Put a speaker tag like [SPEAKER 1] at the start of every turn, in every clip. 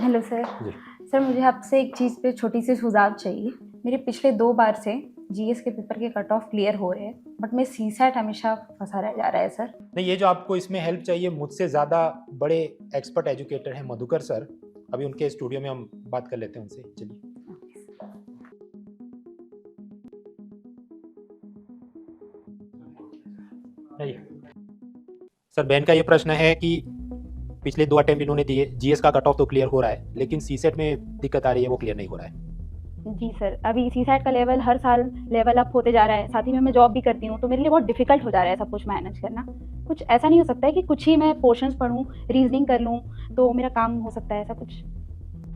[SPEAKER 1] Hello sir.
[SPEAKER 2] जी।
[SPEAKER 1] Sir मुझे आपसे एक चीज़ पे छोटी सी सुझाव चाहिए। मेरे पिछले 2 बार से जीएस के पेपर के कट ऑफ क्लियर हो रहे हैं, बट मैं सीसैट हमेशा फंसा रह जा रहा है सर।
[SPEAKER 2] नहीं, ये जो आपको इसमें हेल्प चाहिए, मुझसे ज़्यादा बड़े एक्सपर्ट एजुकेटर हैं मधुकर सर। अभी उनके स्टूडियो में हम बात कर लेते हैं उनसे। चलिए। नहीं सर, बहन का ये प्रश्न है कि पिछले 2 अटेम्प्ट इन्होंने दिए, जीएस का कट ऑफ तो क्लियर हो रहा है, लेकिन सीसेट में दिक्कत आ रही है, वो क्लियर नहीं हो रहा है।
[SPEAKER 1] जी सर, अभी सीसैट का लेवल हर साल लेवल अप होते जा रहा है। साथ ही में मैं जॉब भी करती हूँ, तो मेरे लिए बहुत डिफिकल्ट हो जा रहा है सब कुछ मैनेज करना। कुछ ऐसा नहीं हो सकता है कि कुछ ही मैं पोर्शंस पढूँ, रीजनिंग कर लूँ, तो मेरा काम हो सकता है, ऐसा कुछ?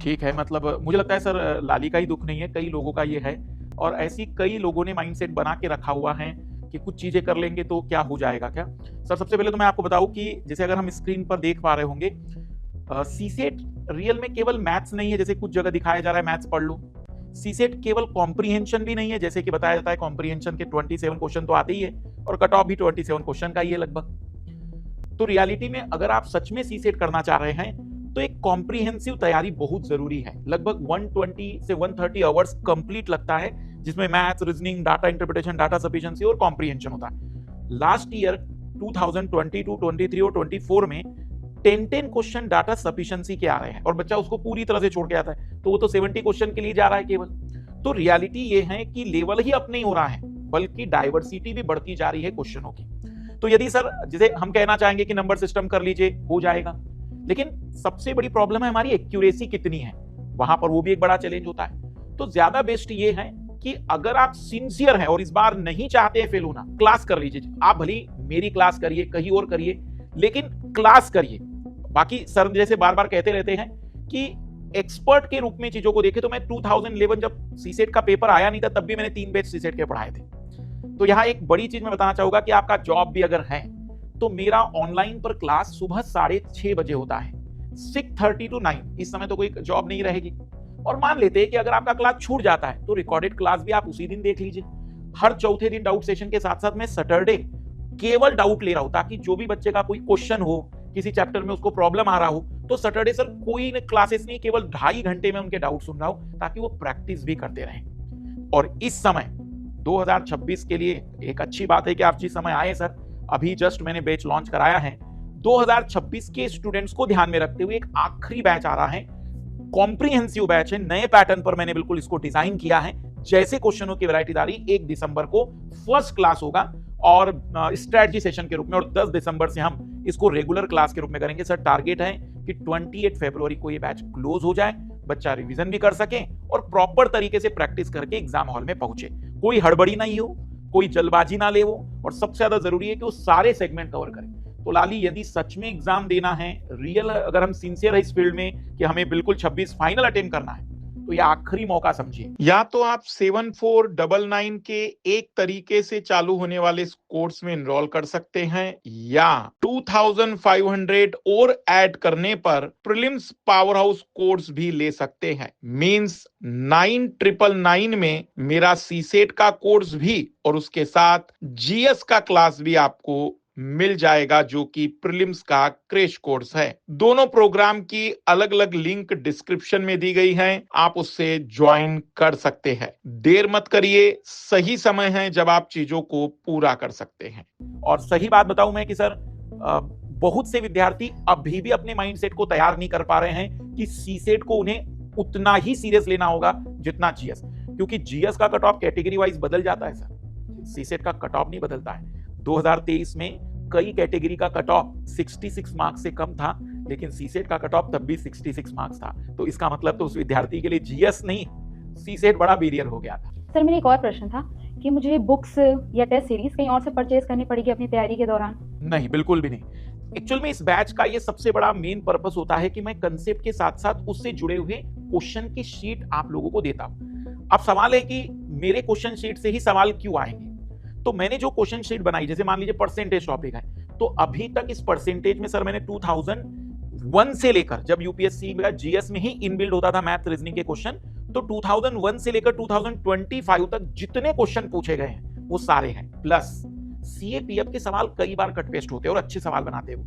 [SPEAKER 3] ठीक है, मतलब मुझे लगता है सर लाली का ही दुख नहीं है, कई लोगों का ये है और ऐसी कई लोगों ने माइंडसेट बना के रखा हुआ है कि कुछ चीजें कर लेंगे तो क्या हो जाएगा क्या। सर सबसे पहले तो मैं आपको बताऊं कि जैसे अगर हम स्क्रीन पर देख पा रहे होंगे, सीसेट रियल में केवल मैथ्स नहीं है जैसे कुछ जगह दिखाया जा रहा है मैथ्स पढ़ लो। सीसेट केवल कॉम्प्रीहेंशन भी नहीं है, जैसे कि बताया जाता है कॉम्प्रीहेंशन के 27 क्वेश्चन तो आते ही है और कट ऑफ भी 27 क्वेश्चन का ही है लगभग। तो रियलिटी में अगर आप सच में सीसेट करना चाह रहे हैं तो एक कॉम्प्रिहेंसिव तैयारी बहुत जरूरी है। लगभग 120 से 130 आवर्स कंप्लीट लगता है, जिसमें maths, reasoning, data interpretation, data sufficiency और कॉम्प्रिहेंशन होता है। लास्ट ईयर 2022, 23 और 24 में 10 क्वेश्चन डाटा सफिशिएंसी के आ रहे हैं और बच्चा उसको पूरी तरह से छोड़ के आता है, तो वो तो 70 क्वेश्चन के लिए जा रहा है केवल। तो रियलिटी ये है कि लेवल ही अप नहीं हो रहा है, बल्कि डाइवर्सिटी भी बढ़ती जा रही है क्वेश्चनों की। तो यदि सर जैसे हम कहना चाहेंगे कि नंबर सिस्टम कर लीजिए, हो जाएगा, लेकिन सबसे बड़ी प्रॉब्लम है हमारी एक्यूरेसी कितनी है, वहां पर वो भी एक बड़ा चैलेंज होता है। तो ज्यादा बेस्ट ये है कि अगर आप सिंसियर हैं और इस बार नहीं चाहते हैं फेल होना, क्लास कर लीजिए। आप भली मेरी क्लास करिए, कहीं और करिए, लेकिन क्लास करिए। बाकी सर जैसे बार बार कहते रहते हैं कि एक्सपर्ट के रूप में चीजों को देखे, तो मैं 2011 जब सीसेट का पेपर आया नहीं था, तब भी मैंने 3 बैच सीसेट के पढ़ाए थे। तो यहाँ एक बड़ी चीज मैं बताना चाहूंगा कि आपका जॉब भी अगर है तो मेरा ऑनलाइन पर क्लास सुबह 6:30 बजे होता है, 6:30 to 9। इस समय तो कोई जॉब नहीं रहेगी, और मान लेते हैं कि अगर आपका क्लास छूट जाता है तो रिकॉर्डेड क्लास भी आप उसी दिन देख लीजिए। हर चौथे दिन डाउट सेशन के साथ साथ मैं सैटरडे केवल डाउट ले रहा हूं, ताकि जो भी बच्चे का कोई क्वेश्चन हो, किसी चैप्टर में उसको प्रॉब्लम आ रहा हो, तो सैटरडे सर कोई क्लासेस नहीं, केवल 2.5 घंटे में उनके डाउट सुन रहा हूं, ताकि वो प्रैक्टिस भी करते रहें। और इस समय 2026 के लिए एक अच्छी बात है कि आप जिस समय आए सर, अभी जस्ट मैंने बैच लॉन्च कराया है। 2026 के स्टूडेंट्स को ध्यान में रखते हुए एक आखिरी बैच आ रहा है, कॉम्प्रिहेंसिव बैच है, नए पैटर्न पर मैंने बिल्कुल इसको डिजाइन किया है। जैसे क्वेश्चनों की वैरायटीदारी 1 दिसंबर को फर्स्ट क्लास होगा और स्ट्रेटजी सेशन के रूप में, और 10 दिसंबर से हम इसको रेगुलर क्लास के रूप में करेंगे। सर टारगेट है कि 28 फरवरी को ये बैच क्लोज हो जाए, बच्चा रिवीजन भी कर सके और प्रॉपर तरीके से प्रैक्टिस करके एग्जाम हॉल में पहुंचे। कोई हड़बड़ी नहीं हो, कोई जल्दबाजी ना ले वो, और सबसे ज्यादा जरूरी है कि वो सारे सेगमेंट कवर करें। तो लाली, यदि सच में एग्जाम देना है, रियल अगर हम सिंसियर है इस फील्ड में कि हमें बिल्कुल 26 फाइनल अटेम्प्ट करना है, तो ये आखिरी मौका समझिए। या तो आप 7499 के एक तरीके से चालू होने वाले इस कोर्स में एनरोल कर सकते हैं, या 2500 और ऐड करने पर प्रीलिम्स पावर हाउस कोर्स भी ले सकते हैं। मींस 9999 में मेरा सीसेट का कोर्स भी और उसके साथ जीएस का क्लास भी आपको मिल जाएगा, जो कि प्रीलिम्स का क्रैश कोर्स है। दोनों प्रोग्राम की अलग अलग लिंक डिस्क्रिप्शन में दी गई हैं, आप उससे ज्वाइन कर सकते हैं। देर मत करिए, सही समय है जब आप चीजों को पूरा कर सकते हैं। और सही बात बताऊं मैं कि सर बहुत से विद्यार्थी अभी भी अपने माइंडसेट को तैयार नहीं कर पा रहे हैं कि सीसेट को उन्हें उतना ही सीरियस लेना होगा जितना जीएस, क्योंकि जीएस का कट ऑफ कैटेगरी वाइज बदल जाता है सर, सीसेट का कट ऑफ नहीं बदलता है। 2023 में कई कैटेगरी का कट ऑफ 66 मार्क्स से कम था, लेकिन सीसेट का कट ऑफ तब भी 66 मार्क्स था। तो इसका मतलब तो उस विद्यार्थी के लिए जीएस नहीं, सीसेट बड़ा बैरियर हो गया था।
[SPEAKER 1] सर मेरा एक और प्रश्न था कि मुझे बुक्स या टेस्ट सीरीज कहीं और से परचेज करनी पड़ेगी अपनी तैयारी के दौरान?
[SPEAKER 3] नहीं, बिल्कुल भी नहीं। एक्चुअल में इस बैच का ये सबसे बड़ा मेन पर्पस होता है कि मैं कंसेप्ट के साथ साथ उससे जुड़े हुए क्वेश्चन की शीट आप लोगों को देता हूं। अब सवाल है कि मेरे क्वेश्चन शीट से ही सवाल क्यों आएंगे, तो मैंने जो क्वेश्चन शीट बनाई, जैसे मान लीजिए परसेंटेज टॉपिक है, तो अभी तक इस परसेंटेज में सर मैंने 2001 से लेकर, जब यूपीएससी का जीएस में ही इनबिल्ड होता था मैथ रीजनिंग के क्वेश्चन, तो 2001 से लेकर 2025 तक जितने क्वेश्चन पूछे गए हैं वो सारे हैं। प्लस सीएपीएफ के सवाल कई बार कट पेस्ट होते हैं और अच्छे सवाल बनाते हैं,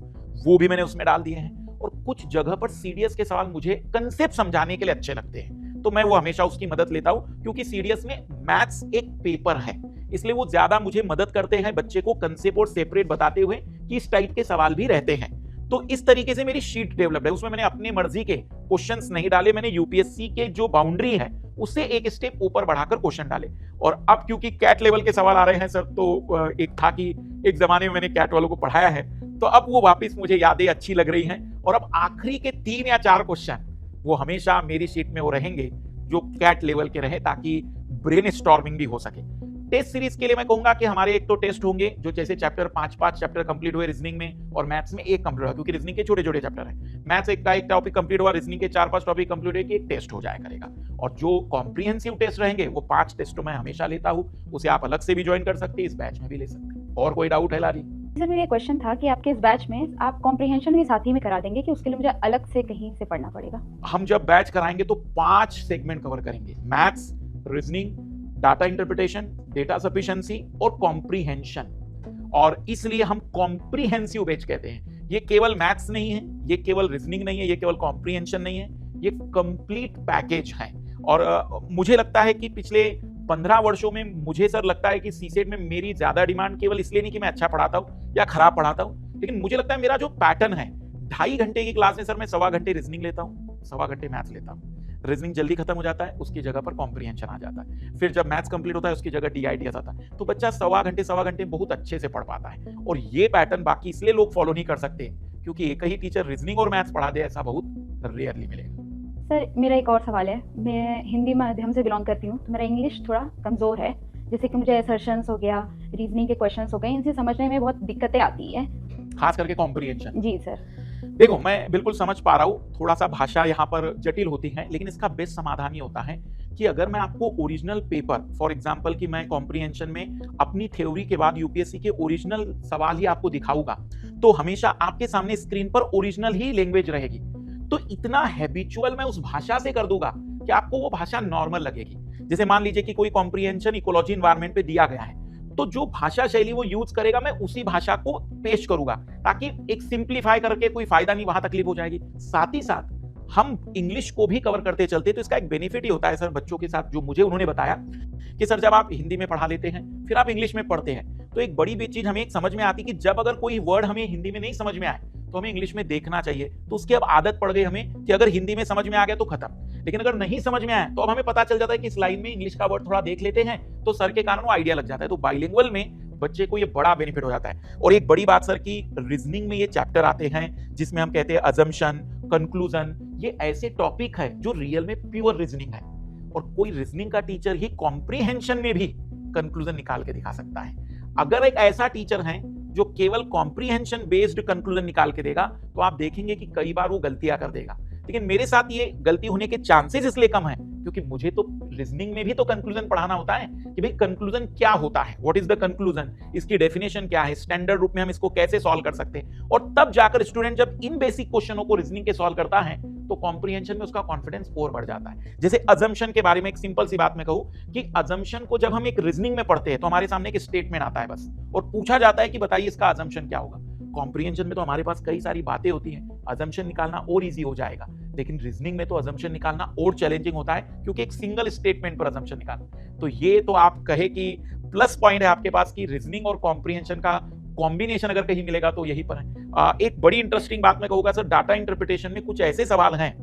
[SPEAKER 3] वो भी मैंने उसमें डाल दिए हैं। और कुछ जगह पर सीडीएस के सवाल मुझे कंसेप्ट समझाने के लिए अच्छे लगते हैं, तो मैं वो हमेशा उसकी मदद लेता हूं, क्योंकि सीडीएस में मैथ्स एक पेपर है, इसलिए वो ज्यादा मुझे मदद करते हैं बच्चे को कंसेप्ट और सेपरेट बताते हुए कि इस टाइप के सवाल भी रहते हैं। तो इस तरीके से मेरी शीट डेवलप्ड है, उसमें मैंने अपनी मर्जी के क्वेश्चंस नहीं डाले, मैंने यूपीएससी के जो बाउंड्री है उससे एक स्टेप ऊपर बढ़ाकर क्वेश्चन डाले। और अब क्योंकि कैट लेवल के सवाल आ रहे हैं सर, तो एक था कि एक जमाने में मैंने कैट वालों को पढ़ाया है, तो अब वो वापस मुझे यादें अच्छी लग रही हैं, और अब आखिरी के 3 या 4 क्वेश्चन वो हमेशा मेरी शीट में वो रहेंगे जो कैट लेवल के रहे, ताकि ब्रेन स्टॉर्मिंग भी हो सके। टेस्ट सीरीज के लिए मैं कहूंगा कि हमारे एक तो टेस्ट होंगे जो जैसे चैप्टर 5 चैप्टर कंप्लीट हुए रीजनिंग में, और मैथ्स में एक कंप्लीट हुआ, क्योंकि रीजनिंग के छोटे छोटे चैप्टर है। मैथ्स एक टॉपिक कंप्लीट हुआ, रीजनिंग के 4-5 टॉपिक कंप्लीट हुए कि एक टेस्ट हो जाया करेगा। और जो कॉम्प्रिहेंसिव टेस्ट रहेंगे वो 5 टेस्टों में हमेशा लेता हूं, उसे आप अलग से भी ज्वाइन कर सकते हैं, इस बैच में भी ले सकते हैं। और कोई डाउट है लारी?
[SPEAKER 1] सर मेरा क्वेश्चन था कि आपके इस बैच में आप कॉम्प्रिहेंशन भी साथ ही में करा देंगे कि उसके लिए मुझे अलग से कहीं से पढ़ना पड़ेगा?
[SPEAKER 3] हम जब बैच कराएंगे तो 5 सेगमेंट कवर करेंगे, maths, reasoning, data interpretation, data sufficiency और कॉम्प्रिहेंशन। और इसलिए हम कॉम्प्रिहेंसिव बैच कहते हैं। ये केवल मैथ्स नहीं है, ये केवल रीजनिंग नहीं है, ये केवल कॉम्प्रिहेंशन नहीं है, ये कंप्लीट पैकेज है। और मुझे लगता है कि पिछले 15 वर्षों में मुझे सर लगता है कि सीसेट में मेरी ज्यादा डिमांड केवल इसलिए नहीं कि मैं अच्छा पढ़ाता हूं या खराब पढ़ाता हूं, लेकिन मुझे लगता है मेरा जो पैटर्न है, 2.5 घंटे की क्लास में सर मैं 1.25 घंटे रीजनिंग लेता हूं, 1.25 घंटे मैथ्स लेता हूं। रीजनिंग जल्दी खत्म हो जाता है, उसकी जगह पर कॉम्प्रिहेंशन आ जाता है। फिर जब मैथ्स कंप्लीट होता है उसकी जगह डीआईटी आ जाता है, तो बच्चा 1.25 घंटे बहुत अच्छे से पढ़ पाता है। और ये पैटर्न बाकी इसलिए लोग फॉलो नहीं कर सकते क्योंकि एक ही टीचर रीजनिंग और मैथ्स पढ़ा दे, ऐसा बहुत रेयरली मिलेगा।
[SPEAKER 1] सर मेरा एक और सवाल है, मैं हिंदी माध्यम से बिलोंग करती हूँ, तो मेरा इंग्लिश थोड़ा कमज़ोर है, जैसे कि मुझे असर्शंस हो गया, रीजनिंग के क्वेश्चंस हो गए, इनसे समझने में बहुत दिक्कतें आती है,
[SPEAKER 3] खास करके कॉम्प्रिहेंशन।
[SPEAKER 1] जी सर।
[SPEAKER 3] देखो मैं बिल्कुल समझ पा रहा हूँ, थोड़ा सा भाषा यहाँ पर जटिल होती है, लेकिन इसका बेस्ट समाधान ये होता है कि अगर मैं आपको ओरिजिनल पेपर, फॉर एग्जांपल कि मैं कॉम्प्रिहेंशन में अपनी थ्योरी के बाद यूपीएससी के ओरिजिनल सवाल ही आपको दिखाऊंगा, तो हमेशा आपके सामने स्क्रीन पर ओरिजिनल ही लैंग्वेज रहेगी, तो इतना हैबिचुअल मैं उस भाषा से कर दूंगा कि आपको वो भाषा नॉर्मल लगेगी। जैसे मान लीजिए कि कोई कॉम्प्रिहेंशन इकोलॉजी एनवायरनमेंट पे दिया गया है, तो जो भाषा शैली वो यूज करेगा मैं उसी भाषा को पेश करूंगा, ताकि एक सिंप्लीफाई करके कोई फायदा नहीं, वहां तकलीफ हो जाएगी। साथ ही साथ हम इंग्लिश को भी कवर करते चलते, तो इसका एक बेनिफिट ही होता है सर बच्चों के साथ, जो मुझे उन्होंने बताया कि सर जब आप हिंदी में पढ़ा लेते हैं फिर आप इंग्लिश में पढ़ते हैं, तो एक बड़ी चीज हमें एक समझ में आती कि जब अगर कोई वर्ड हमें हिंदी में नहीं समझ में आए तो हमें इंग्लिश में देखना चाहिए। तो उसकी अब आदत पड़ गई हमें कि अगर हिंदी में समझ में आ गया तो खत्म, लेकिन अगर नहीं समझ में आया तो अब हमें पता चल जाता है कि इस लाइन में इंग्लिश का वर्ड थोड़ा देख लेते हैं, तो सर के कारण वो आइडिया लग जाता है। तो बाइलिंगुअल में बच्चे को ये बड़ा बेनिफिट हो जाता है। और एक बड़ी बात सर की रीजनिंग में ये चैप्टर आते हैं जिसमें हम कहते हैं अजम्पशन, कंक्लूजन, ये ऐसे टॉपिक है जो रियल में प्योर रीजनिंग है, और कोई रीजनिंग का टीचर ही कॉम्प्रिहेंशन में भी कंक्लूजन निकाल के दिखा सकता है। अगर एक ऐसा टीचर है जो केवल कॉम्प्रिहेंशन बेस्ड कंक्लूजन निकाल के देगा, तो आप देखेंगे कि कई बार वो गलतियां कर देगा। लेकिन मेरे साथ ये गलती होने के चांसेस इसलिए कम है क्योंकि मुझे तो रीजनिंग में भी तो कंक्लूजन पढ़ाना होता है कि भाई कंक्लूजन क्या होता है, व्हाट इज द कंक्लूजन, इसकी डेफिनेशन क्या है, स्टैंडर्ड रूप में हम इसको कैसे सॉल्व कर सकते हैं। और तब जाकर स्टूडेंट जब इन बेसिक क्वेश्चनों को रीजनिंग के सॉल्व करता है तो कॉम्प्रिहेंशन में उसका कॉन्फिडेंस और बढ़ जाता है। जैसे अजम्पशन के बारे में एक सिंपल सी बात मैं कहूं कि अजम्पशन को जब हम एक रीजनिंग में पढ़ते हैं तो हमारे सामने एक स्टेटमेंट आता है बस, और पूछा जाता है कि बताइए इसका अजम्पशन क्या होगा। कॉम्प्रिहेंशन में तो हमारे पास कई सारी बातें होती हैं, अजम्पशन निकालना और इजी हो जाएगा, लेकिन रीजनिंग में तो अजम्पशन निकालना और चैलेंजिंग होता है क्योंकि एक सिंगल स्टेटमेंट पर अजम्पशन निकालना। तो ये तो आप कहे कि प्लस पॉइंट है आपके पास कि रीजनिंग और कॉम्प्रिहेंशन का कॉम्बिनेशन अगर कहीं मिलेगा तो यही पर है। एक बड़ी इंटरेस्टिंग बात मैं कहूंगा सर, डाटा इंटरप्रिटेशन में कुछ ऐसे सवाल हैं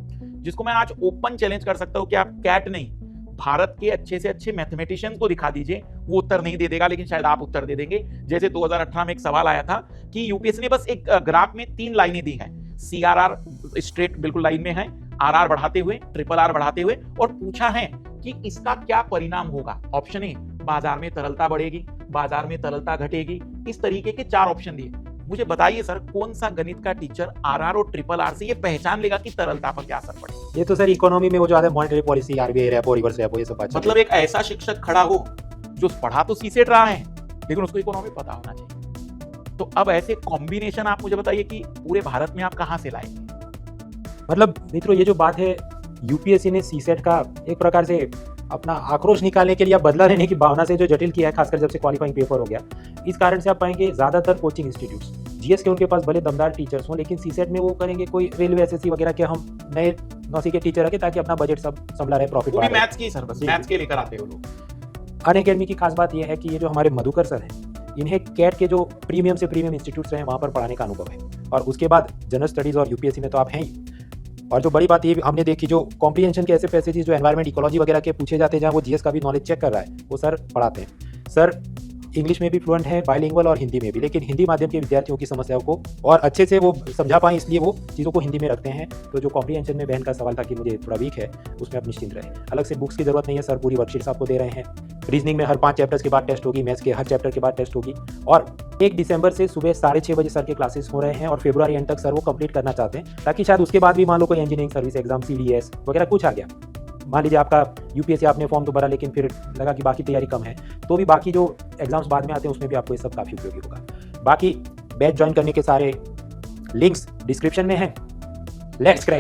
[SPEAKER 3] जिसको मैं आज ओपन चैलेंज कर सकता हूं कि आप कैट नहीं, भारत के अच्छे से अच्छे मैथमेटिशियंस को दिखा दीजिए, वो उत्तर नहीं दे देगा, लेकिन शायद आप उत्तर दे देंगे। जैसे 2018 में एक सवाल आया था कि यूपीएससी ने बस एक ग्राफ में 3 लाइनें दी हैं, सीआरआर स्ट्रेट बिल्कुल लाइन में है, आरआर बढ़ाते हुए, ट्रिपल आर बढ़ाते हुए, और पूछा है कि इसका क्या परिणाम होगा। ऑप्शन ए, बाजार में तरलता बढ़ेगी, बाजार में तरलता घटेगी, इस तरीके के 4 ऑप्शन दिए। मुझे बताइए सर, कौन सा गणित का टीचर आरआर और ट्रिपल आर से ये पहचान लेगा कि तरलता पर क्या असर पड़ेगा?
[SPEAKER 2] ये तो सर इकोनॉमी में वो जो आता है monetary policy, RBI repo, reverse repo, ये सब बात।
[SPEAKER 3] मतलब एक ऐसा शिक्षक खड़ा हो जो पढ़ा तो सीसेट रहा है लेकिन उसको इकोनॉमी पता होना चाहिए। तो अब ऐसे कॉम्बिनेशन आप मुझे बताइए कि पूरे भारत में आप कहां से लाएंगे?
[SPEAKER 2] मतलब मित्रों, ये जो बात है, यूपीएससी ने सीसेट का एक प्रकार से अपना आक्रोश निकालने के लिए, बदला लेने की भावना से जो जटिल किया है, खासकर जब से क्वालिफाइंग पेपर हो गया, इस कारण से आप पाएंगे ज्यादातर कोचिंग इंस्टीट्यूट्स जीएस के उनके पास भले दमदार टीचर्स हों, लेकिन सीसेट में वो करेंगे कोई रेलवे एसएससी वगैरह के हम नए नौसी के टीचर रखे ताकि अपना बजट सब संभला रहे, प्रॉफिट
[SPEAKER 3] वो भी
[SPEAKER 2] बढ़ा रहे।
[SPEAKER 3] मैथ्स की सर, बस
[SPEAKER 2] जी।
[SPEAKER 3] मैथ्स के लेकर आते हो लोग।
[SPEAKER 2] अनअकैडमी की खास बात यह है कि ये जो हमारे मधुकर सर हैं, इन्हें कैट के जो प्रीमियम से प्रीमियम इंस्टीट्यूट्स हैं वहाँ पर पढ़ाने का अनुभव है, और उसके बाद जनरल स्टडीज़ और यूपीएससी में तो आप हैं ही। और जो बड़ी बात ये हमने देखी, जो कॉम्प्रीहेंशन के ऐसे पैसेजेस जो एनवायरमेंट इकोलॉजी वगैरह के पूछे जाते हैं, जहाँ वो जीएस का भी नॉलेज चेक कर रहा है, वो सर पढ़ाते हैं। सर इंग्लिश में भी फ्लुएंट है, बाइलिंगुअल, और हिंदी में भी, लेकिन हिंदी माध्यम के विद्यार्थियों की समस्याओं को और अच्छे से वो समझा पाएं, इसलिए वो चीज़ों को हिंदी में रखते हैं। तो जो कॉम्प्रीहेंशन में बहन का सवाल था कि मुझे थोड़ा वीक है, उसमें आप निश्चिंत रहें, अलग से बुक्स की जरूरत नहीं है, सर पूरी वर्कशीट्स आपको दे रहे हैं। रीजनिंग में हर 5 चैप्टर्स के बाद टेस्ट होगी, मैथ्स के हर चैप्टर के बाद टेस्ट होगी, और 1 दिसंबर से सुबह 6:30 बजे सर के क्लासेस हो रहे हैं, और फरवरी एंड तक सर वो कंप्लीट करना चाहते हैं, ताकि शायद उसके बाद भी मान लो कोई इंजीनियरिंग सर्विस एग्जाम, सीडीएस वगैरह कुछ आ गया, मान लीजिए आपका यूपीएससी आपने फॉर्म तो भरा, लेकिन फिर लगा कि बाकी तैयारी कम है, तो भी बाकी जो एग्जाम्स बाद में आते हैं उसमें भी आपको ये सब काफ़ी उपयोगी होगा। बाकी बैच ज्वाइन करने के सारे लिंक्स डिस्क्रिप्शन में हैं। Let's crack